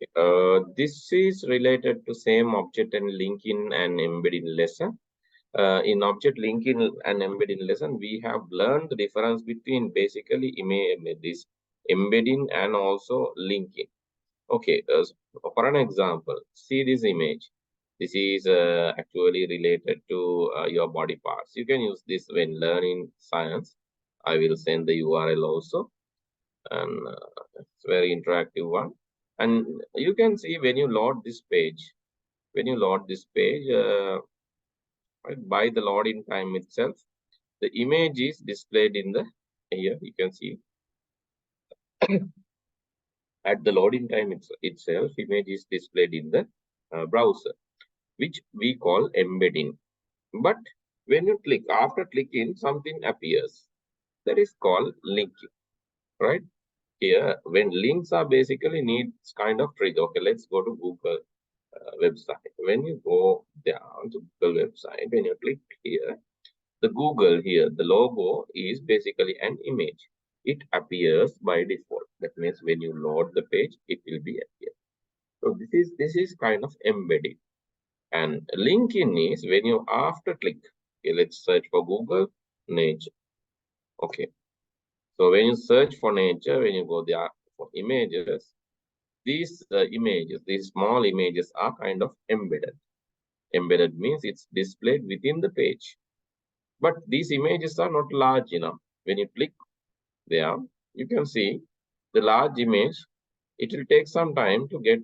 Okay, this is related to same object and linking and embedding lesson. In object linking and embedding lesson, we have learned the difference between basically this embedding and also linking. Okay, for an example, see this image. This is actually related to your body parts. You can use this when learning science. I will send the URL also, and it's very interactive one. And you can see when you load this page, right, by the loading time itself, the image is displayed in the here. You can see at the loading time itself, image is displayed in the browser, which we call embedding. But when you click, after clicking, something appears. That is called linking, right? Here, when links are basically needs kind of trigger. Okay, let's go to Google website. When you go down to Google website, when you click here, the Google here, the logo is basically an image. It appears by default. That means when you load the page, it will be appear. So this is kind of embedding. And linking is when you after click. Okay, let's search for Google nature. Okay. So when you search for nature, when you go there for images, these images, these small images are kind of embedded. Embedded means it's displayed within the page. But these images are not large enough. When you click there, you can see the large image. It will take some time to get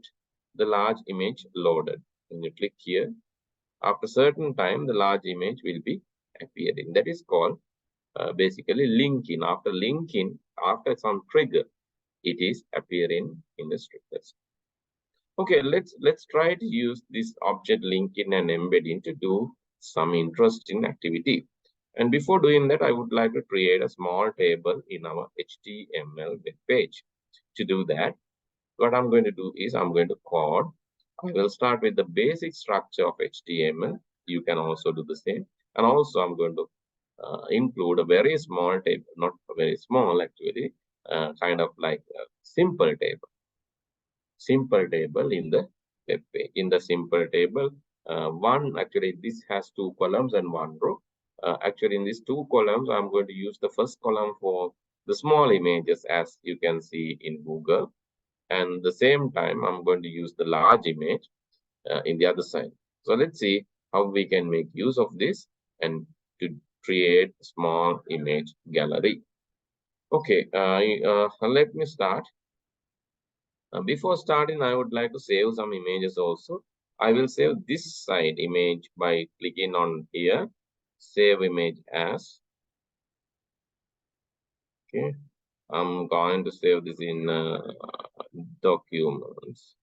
the large image loaded. When you click here, after certain time, the large image will be appearing. That is called basically linking. After linking, after some trigger, it is appearing in the structures. Okay, let's try to use this object linking and embedding to do some interesting activity. And before doing that, I would like to create a small table in our HTML web page. To do that, what I'm going to do is I'm going to code. I will start with the basic structure of HTML. You can also do the same. And also I'm going to include a very small table, not very small actually, kind of like a simple table in the web page. In the simple table, actually this has 2 columns and 1 row. Actually in these 2 columns, I'm going to use the first column for the small images as you can see in Google. And the same time, I'm going to use the large image in the other side. So let's see how we can make use of this and to create a small image gallery. Okay, let me start. Before starting, I would like to save some images also. I will save this side image by clicking on here, save image as. Okay, I'm going to save this in documents.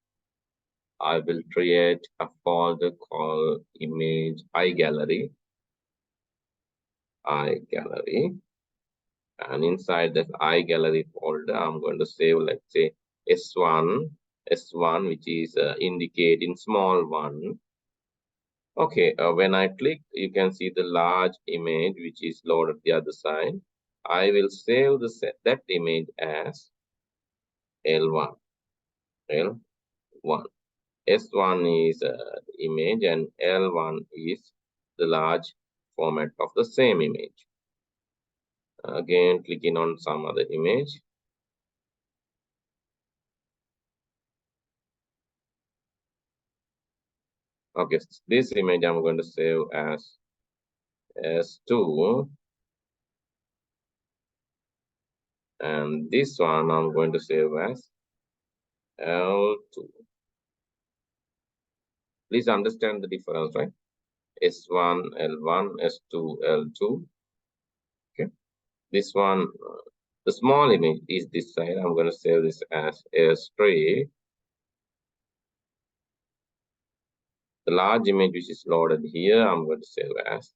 I will create a folder called image iGallery. And inside that iGallery folder, I'm going to save, let's say, S1, which is indicating small one. Okay, when I click, you can see the large image, which is loaded the other side. I will save that image as L1. L1. S1 is the image and L1 is the large format of the same image. Again, clicking on some other image. Okay, this image I'm going to save as S2. And this one I'm going to save as L2. Please understand the difference, right? S1, L1, S2, L2. Okay. This one, the small image is this side. I'm going to save this as S3. The large image which is loaded here, I'm going to save as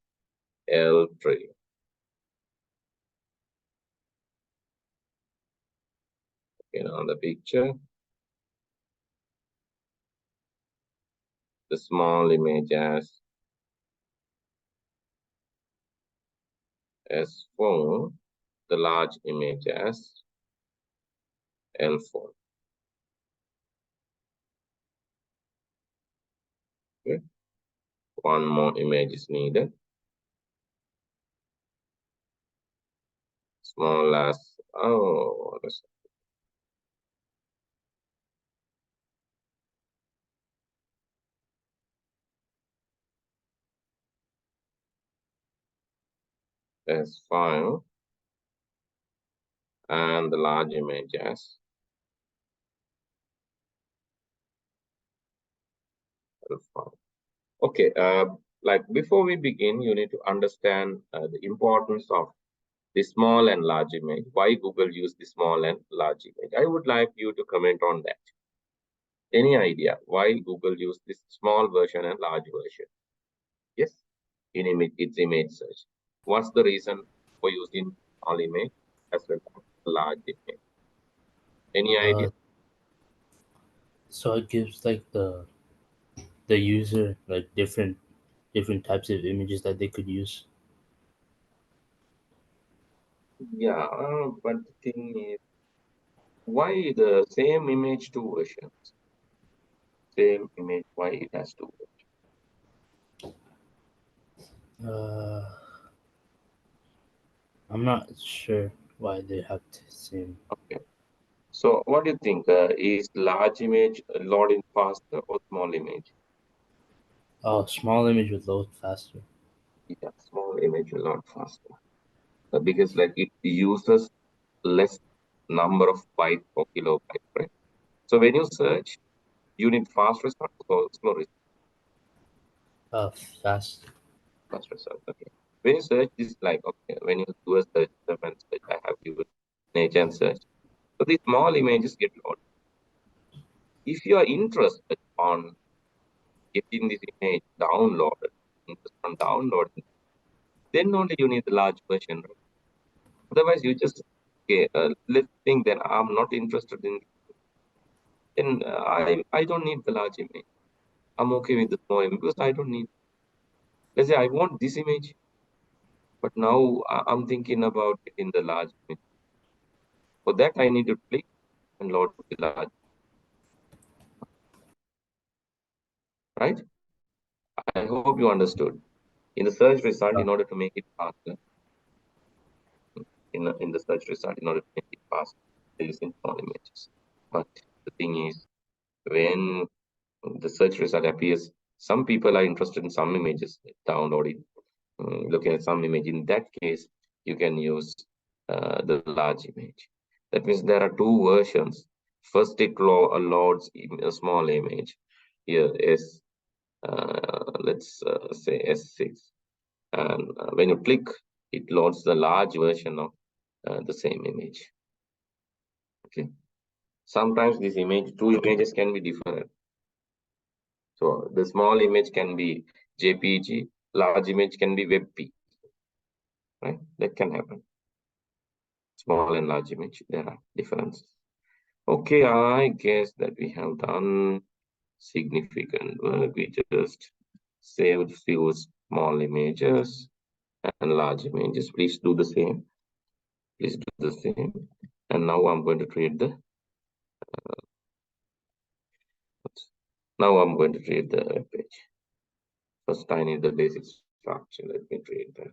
L3. Okay, now the picture. The small image as S4, the large image as L4. one more image is needed. Small as, oh, as file, and the large image as file. Okay, like before we begin, you need to understand the importance of the small and large image. Why Google use the small and large image? I would like you to comment on that. Any idea why Google use this small version and large version? Yes, in image, it's image search. What's the reason for using small image as well as large image? Any idea? Uh, so it gives like the user like different types of images that they could use. Yeah, but the thing is, why the same image two versions? Same image, why it has two? Uh, I'm not sure why they have the same. Okay. So what do you think? Is large image loading faster or small image? Oh, small image would load faster. Yeah, small image will load faster. Because like it uses less number of bytes per kilobyte, right? So when you search, you need fast result or slow result? Fast. Fast result. Okay. When you search, this like okay. When you do a search, I have given nature and search. So these small images get loaded. If you are interested on getting this image downloaded, interest on downloading, then only you need the large version, right? Otherwise, you just okay. Let's think that I'm not interested in. Then I don't need the large image. I'm okay with the small image because I don't need. Let's say I want this image, but now I'm thinking about it in the large image. For that, I need to click and load the large, right? I hope you understood. In the search result, Uh, in order to make it faster, in the search result, in order to make it faster, there is in small images. But the thing is, when the search result appears, some people are interested in some images, downloading, looking at some image. In that case, you can use the large image. That means there are two versions. First, it loads a small image. Here is, let's say S6. And when you click, it loads the large version of the same image. Okay. Sometimes this image, two images can be different. So the small image can be JPG, large image can be WebP, right? That can happen. Small and large image, there are differences. Okay, I guess that we have done significant work. We just saved few small images and large images. Please do the same. Please do the same. And now I'm going to create the web page. First, I need the basic structure. Let me create that.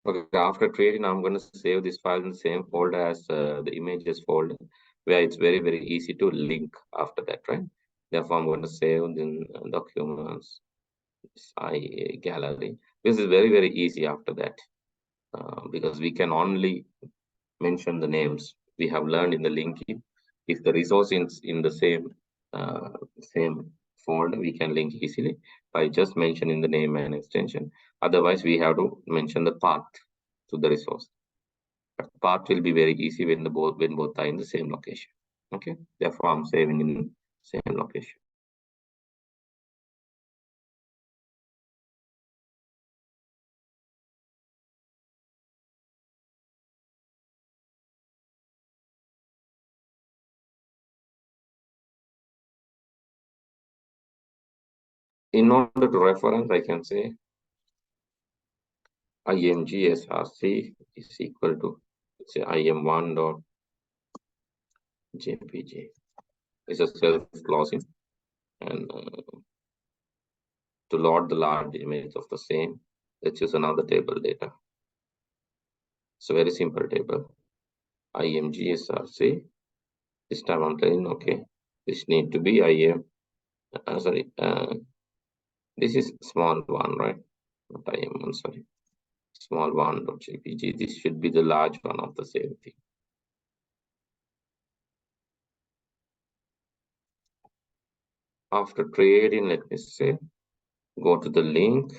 Okay, after creating, I'm going to save this file in the same folder as the images folder, where it's very, very easy to link after that, right? Therefore, I'm going to save in documents, gallery. This is very, very easy after that, because we can only mention the names we have learned in the linking. If the resource is in the same folder, we can link easily by just mentioning the name and extension. Otherwise, we have to mention the path to the resource. But path will be very easy when both are in the same location. Okay, therefore I'm saving in same location. In order to reference, I can say imgsrc is equal to, let's say, im1.jpg. It's a self-closing, and to load the large image of the same, let's use another table data. It's a very simple table. imgsrc. This time I'm telling, okay, this need to be this is small one, right? Not im1, sorry. Small one.jpg. This should be the large one of the same thing. After creating, let me say, go to the link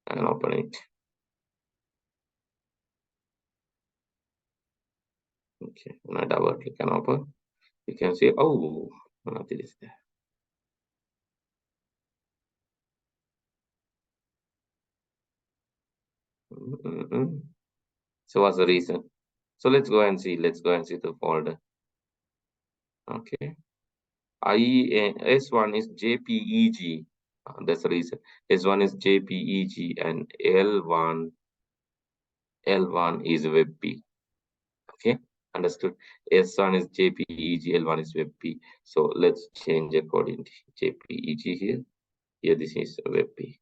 and open it. Okay, when I double click and open, you can see, oh, nothing is there. So what's the reason? So let's go and see the folder. Okay, S1 is JPEG. That's the reason. S1 is JPEG and L1 is WebP. Okay, understood. S1 is JPEG, L1 is WebP. So let's change according to JPEG here. Here this is WebP.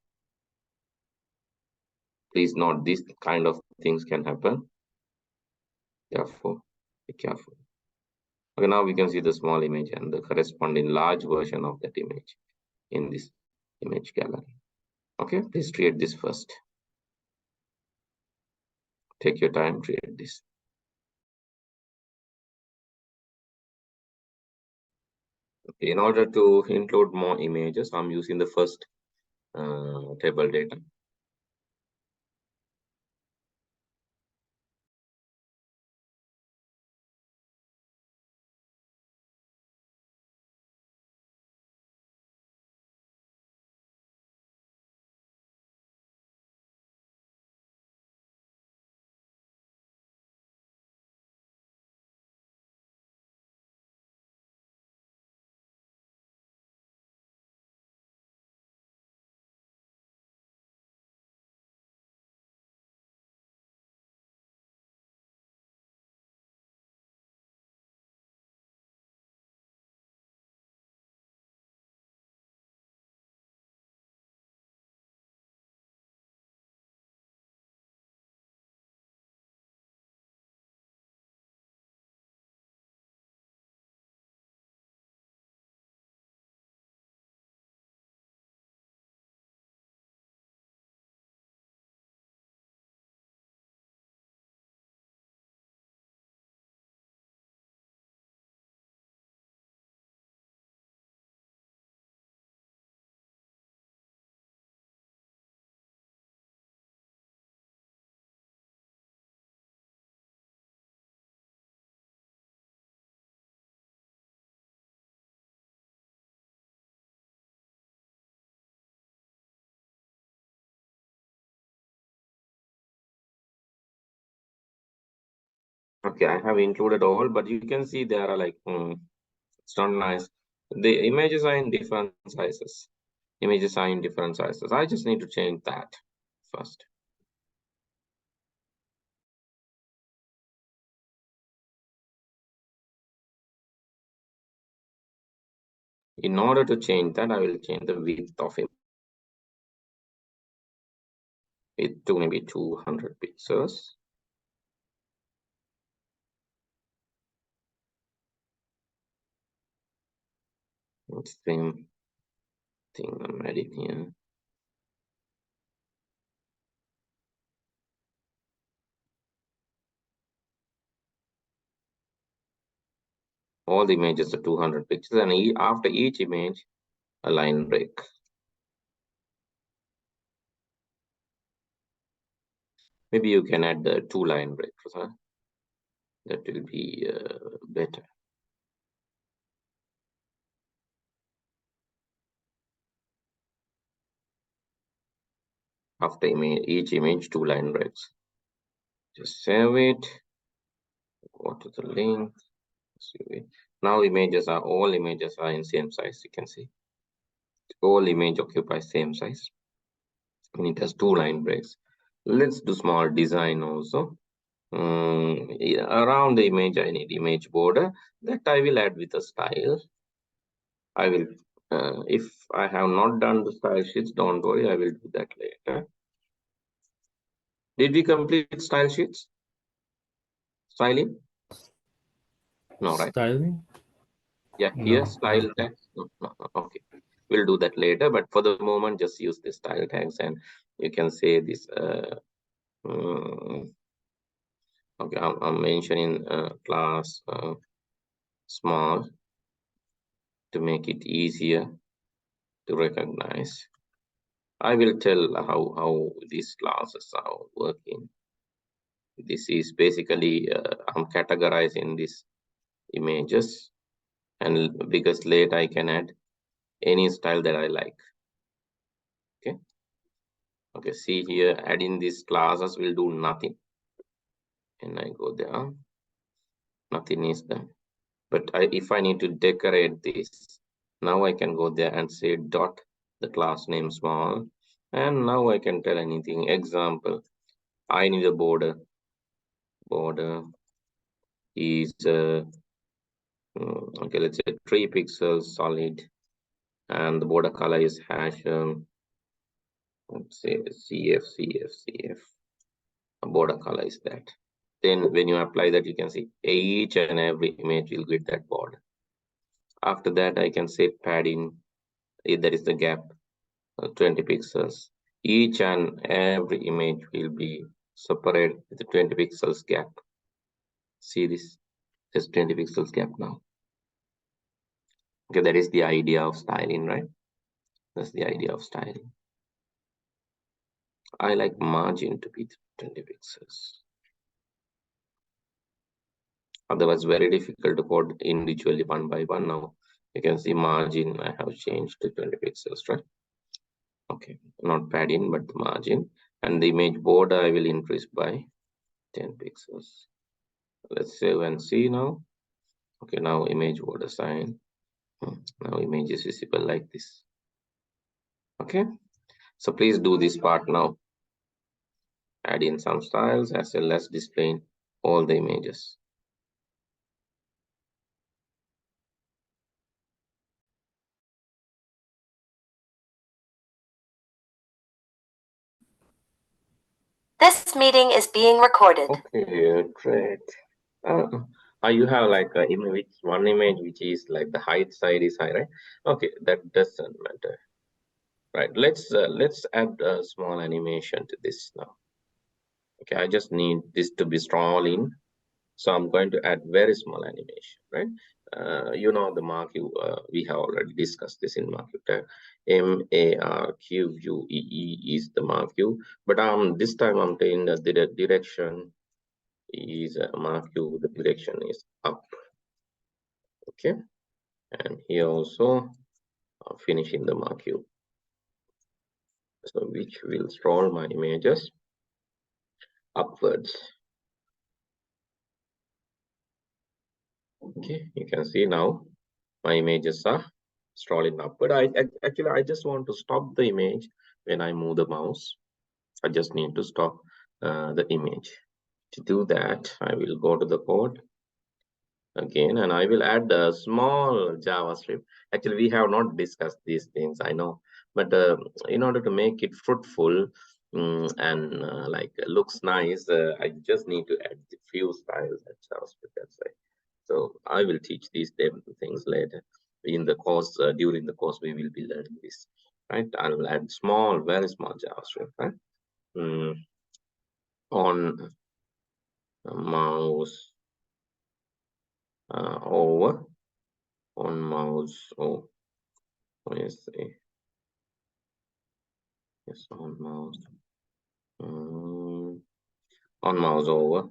Please note this kind of things can happen. Therefore, be careful. Okay, now we can see the small image and the corresponding large version of that image in this image gallery. Okay, please create this first. Take your time, create this. Okay, in order to include more images, I'm using the first table data. Okay, I have included all, but you can see there are like, it's not nice. The images are in different sizes. Images are in different sizes. I just need to change that first. In order to change that, I will change the width of it. It's going to be 200 pixels. Same thing I'm adding here. All the images are 200 pixels, and after each image, a line break. Maybe you can add the 2 line breaks. Huh? That will be better. After each image, 2 line breaks. Just save it. Go to the link. Now all images are in same size. You can see all image occupies same size, and it has 2 line breaks. Let's do small design also. Around the image, I need image border that I will add with a style. I will, if I have not done the style sheets, don't worry, I will do that later. Did we complete style sheets? Styling? No, right? Styling? Yeah, here style tags. No, okay. We'll do that later, but for the moment, just use the style tags, and you can say this. Okay, I'm mentioning class small to make it easier to recognize. I will tell how these classes are working. This is basically I'm categorizing these images, and because later I can add any style that I like. Okay, see here, adding these classes will do nothing. And I go there, nothing is done. But if I need to decorate this, now I can go there and say dot the class name small, and now I can tell anything. Example, I need a border. Border is okay, let's say 3 pixels solid, and the border color is hash. Let's say CF. A border color is that. Then when you apply that, you can see each and every image will get that border. After that, I can say padding. There is the gap, 20 pixels. Each and every image will be separated with the 20 pixels gap. See this? There's 20 pixels gap now. Okay, that is the idea of styling, right? That's the idea of styling. I like margin to be 20 pixels. Otherwise, very difficult to code individually one by one. Now you can see margin I have changed to 20 pixels, right? Okay, not padding, but the margin. And the image border I will increase by 10 pixels. Let's save and see now. Okay, now image border sign. Now image is visible like this. Okay, so please do this part now. Add in some styles as well as displaying all the images. This meeting is being recorded. Okay, great. You have like one image which is like the height side is high, right? Okay, that doesn't matter. Right, let's add a small animation to this now. Okay, I just need this to be scrolling, so I'm going to add very small animation, right? You know the MARQUE, we have already discussed this in MARQUE. MARQUE is the MARQUE, but this time I'm saying that the direction is MARQUE, the direction is up. Okay, and here also finishing the MARQUE, so which will scroll my images upwards. Okay, you can see now my images are scrolling upward. I just want to stop the image when I move the mouse. I just need to stop the image. To do that, I will go to the code again, and I will add a small JavaScript. Actually, we have not discussed these things, I know, but in order to make it fruitful, and like looks nice. I just need to add the few styles at JavaScript. That's right. So I will teach these things later in the course. During the course, we will be learning this. Right? I will add small, very small JavaScript. Right? On mouse over on mouse. Oh, yes, yes, on mouse. On mouse over.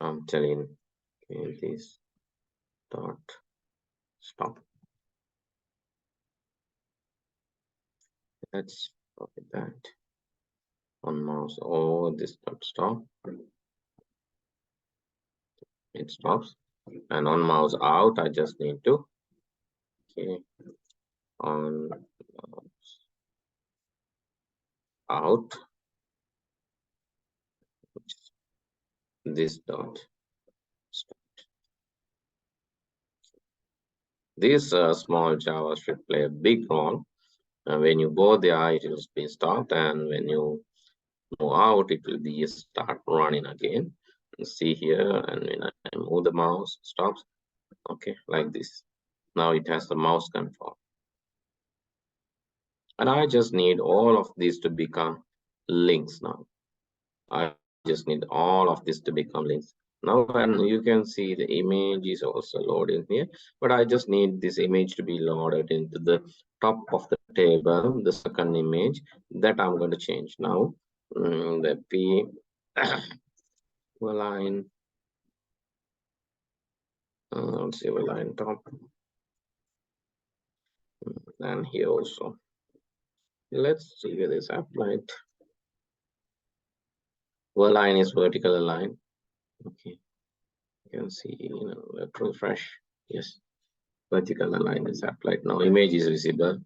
I'm telling this dot stop. Let's copy that. On mouse over this dot stop. It stops. And on mouse out, I just need to on mouse out this dot stop. This small JavaScript play a big role. When you go there, it will be stopped, and when you move out, it will be start running again. You see here, and when I move the mouse, stops. Okay, like this. Now it has the mouse control. And I just need all of these to become links now. I just need all of this to become links. Now, when you can see the image is also loaded here, but I just need this image to be loaded into the top of the table, the second image that I'm going to change now. The P line, let's see, line top, and here also. Let's see whether it's applied. Line is vertical align. Okay, you can see, let's refresh. Yes, vertical align is applied. Now image is visible,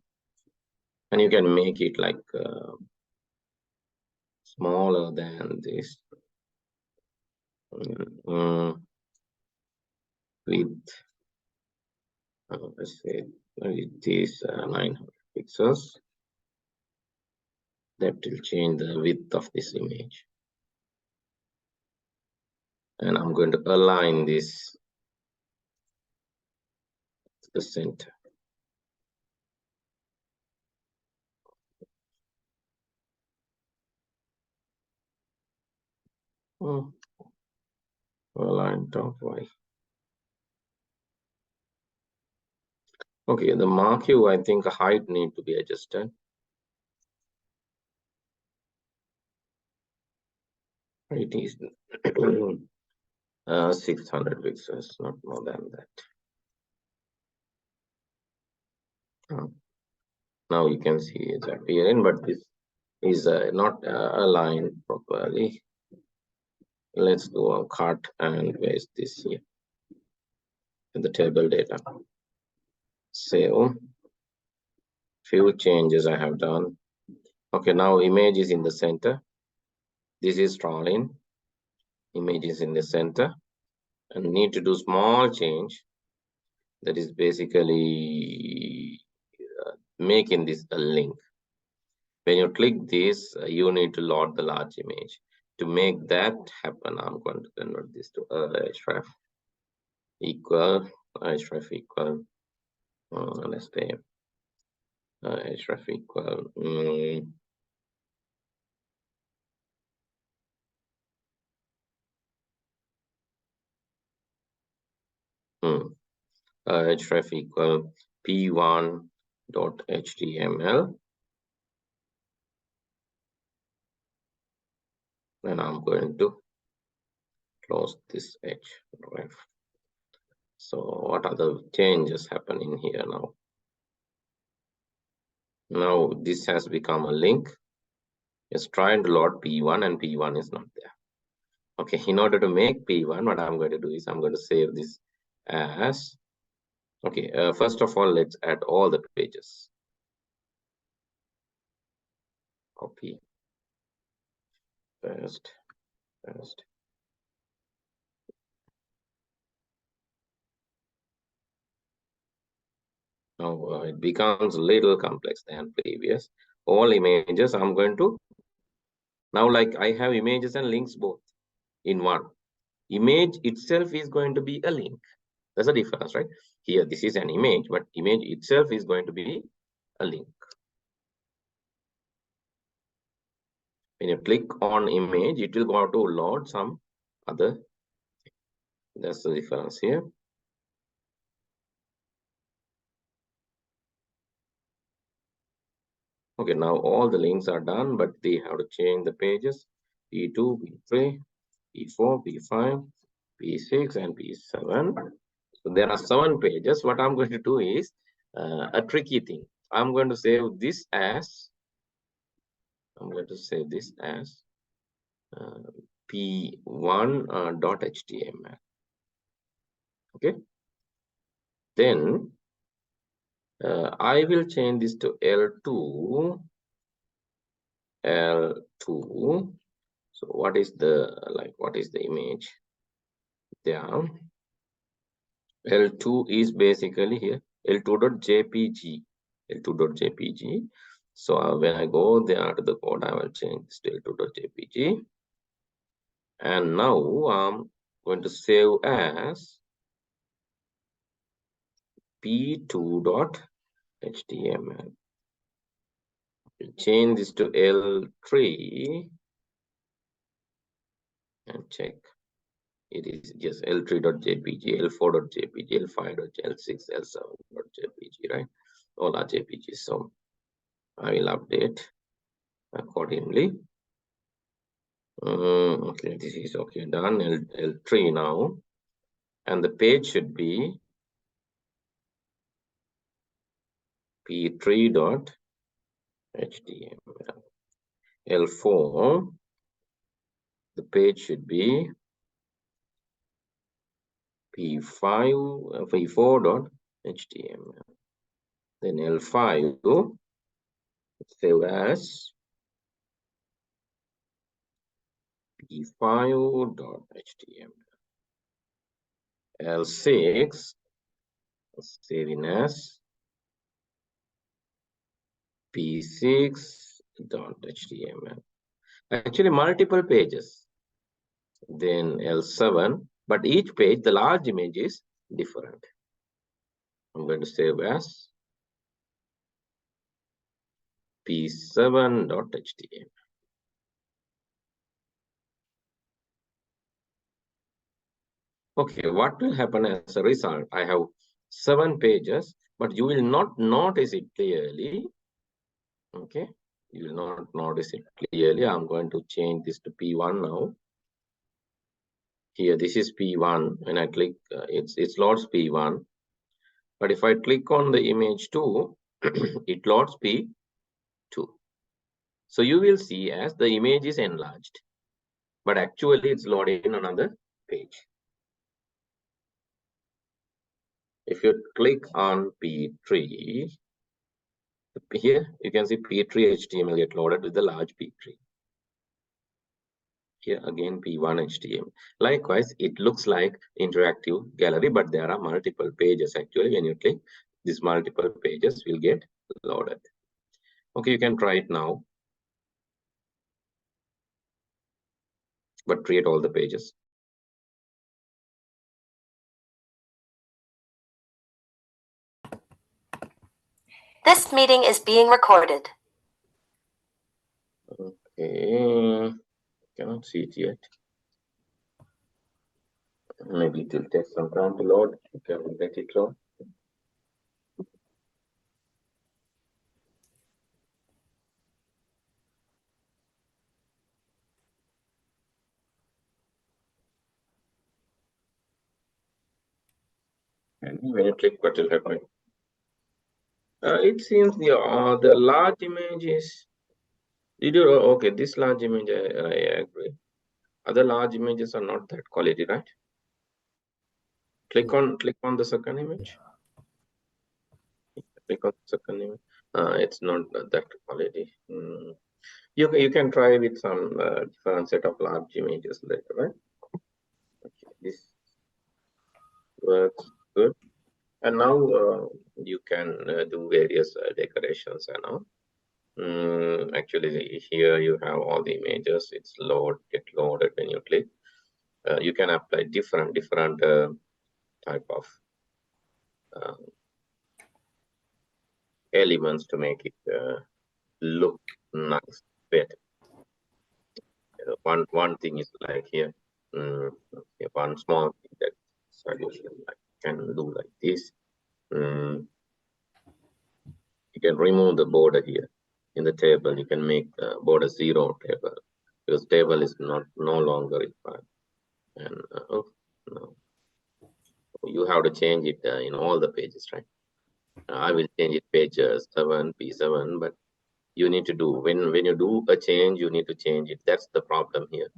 and you can make it like smaller than this. With let's say with this 900 pixels, that will change the width of this image. And I'm going to align this to the center. Align top right. Okay, the marquee, I think height need to be adjusted. It is 600 pixels, not more than that. Now you can see it's appearing, but this is not aligned properly. Let's do a cut and paste this here in the table data. Save. Few changes I have done. Okay, now image is in the center. This is scrolling. Image is in the center, and need to do small change. That is basically making this a link. When you click this, you need to load the large image. To make that happen, I'm going to convert this to href equal href equal. Let's say href equal. Href equal p1.html, and I'm going to close this href. So what are the changes happening here now? Now this has become a link. It's trying to load p1 and p1 is not there. Okay, in order to make p1, what I'm going to do is I'm going to save this as, okay, first of all, let's add all the pages. Copy, paste. Now it becomes a little complex than previous. All images I'm going to, now like I have images and links both in one. Image itself is going to be a link. There's a difference, right? Here, this is an image, but image itself is going to be a link. When you click on image, it will go to load some other. That's the difference here. Okay, now all the links are done, but they have to change the pages. P2, P3, P4, P5, P6, and P7. So there are 7 pages. What I'm going to do is a tricky thing. I'm going to save this as P1.html. Okay. Then I will change this to L2. So what is the image there? L2 is basically here L2.jpg. So when I go there to the code, I will change this to L2.jpg. And now I'm going to save as P2.html. Change this to L3 and check. It is just L3.jpg, L4.jpg, L5.l6, L7.jpg, right? All are JPGs. So I will update accordingly. Okay, this is okay, done. L3 now, and the page should be P3.html. L4, the page should be P4.html. Then L5, save as P5.html. L6, saving as P6.html. Actually, multiple pages. Then L7, but each page, the large image is different. I'm going to save as P7.html. Okay, what will happen as a result? I have 7 pages, but you will not notice it clearly. Okay, you will not notice it clearly. I'm going to change this to P1 now. Here, this is P1. When I click, it loads P1. But if I click on the image 2, it loads P2. So you will see as the image is enlarged, but actually it's loaded in another page. If you click on P3, here you can see P3 HTML get loaded with the large P3. Here again P1 HTML. Likewise, it looks like interactive gallery, but there are multiple pages. Actually, when you click, these multiple pages will get loaded. Okay, you can try it now, but create all the pages. This meeting is being recorded. Okay, cannot see it yet. Maybe it will take some time to load. Okay, we'll let it load. And when you click, what will happen? It seems the large image is. Did you okay? This large image, I agree. Other large images are not that quality, right? Click on the second image. Click on the second image. It's not that quality. You can try with some different set of large images later, right? Okay, this works good. And now you can do various decorations and all. Actually, here you have all the images. It's get loaded when you click. You can apply different type of elements to make it look nice, better. One thing is like here, one small thing that solution can do like this. You can remove the border here in the table. You can make border 0 table, because table is no longer required. And oh no, you have to change it in all the pages, right? I will change it page 7 P7, but you need to do when you do a change, you need to change it. That's the problem here,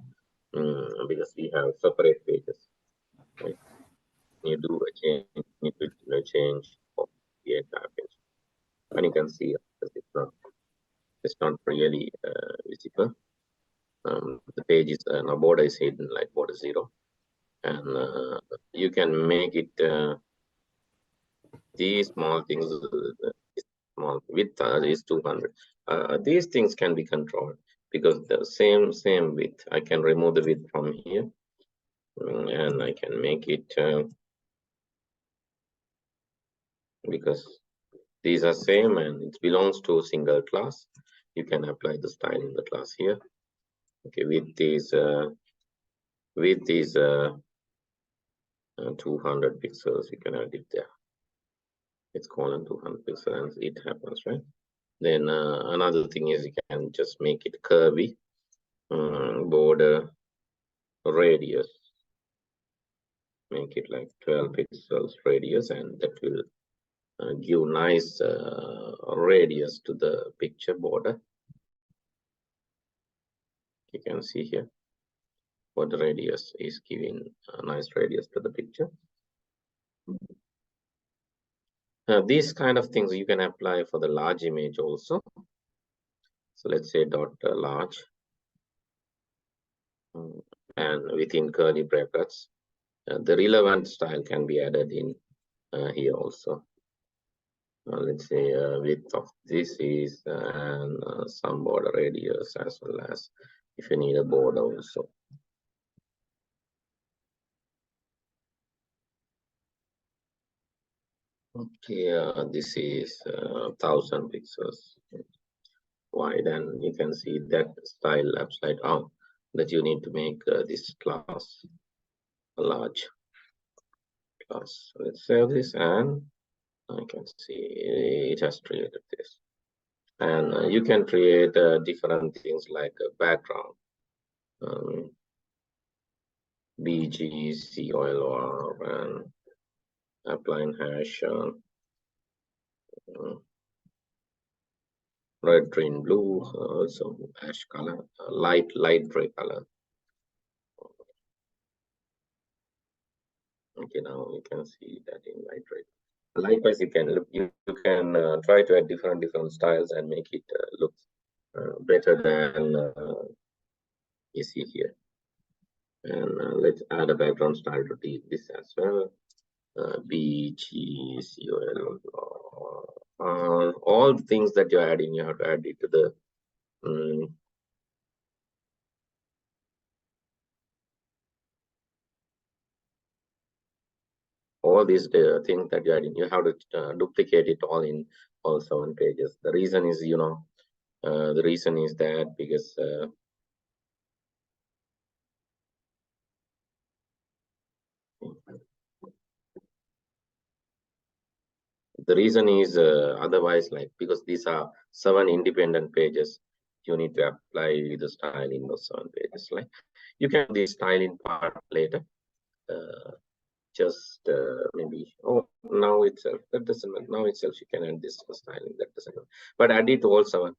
because we have separate pages, right? You do a change, you need to change the entire page, and you can see it's not really visible. The page is now border is hidden like border 0, and you can make it these small things. Small width is 200. These things can be controlled because the same width. I can remove the width from here, and I can make it because these are same and it belongs to a single class. You can apply the style in the class here. Okay, with these 200 pixels, you can add it there. It's colon 200 pixels, and it happens, right? Then another thing is you can just make it curvy. Border radius, make it like 12 pixels radius, and that will give nice radius to the picture border. You can see here what the radius is giving a nice radius to the picture. These kind of things you can apply for the large image also. So let's say dot large, and within curly brackets, the relevant style can be added in here also. Let's say width of this is and some border radius, as well as if you need a border also. Okay, this is 1000 pixels wide, and you can see that style upside down, that you need to make this class a large class. Let's save this, and I can see it has created this. And you can create different things like a background, BG, COLR, and applying hash, red, green, blue, also ash color, light gray color. Okay, now you can see that in light gray. Likewise, you can try to add different styles and make it look better than you see here. And let's add a background style to this as well. BG, COL, all the things that you're adding, you have to add it to the all these things that you're adding, you have to duplicate it all in all 7 pages. The reason is, the reason is that because the reason is otherwise, like, because these are 7 independent pages, you need to apply the style in those 7 pages. Like, you can do the styling part later. Just maybe now itself, that doesn't matter. Now itself you can add this styling, that doesn't matter. But add it also,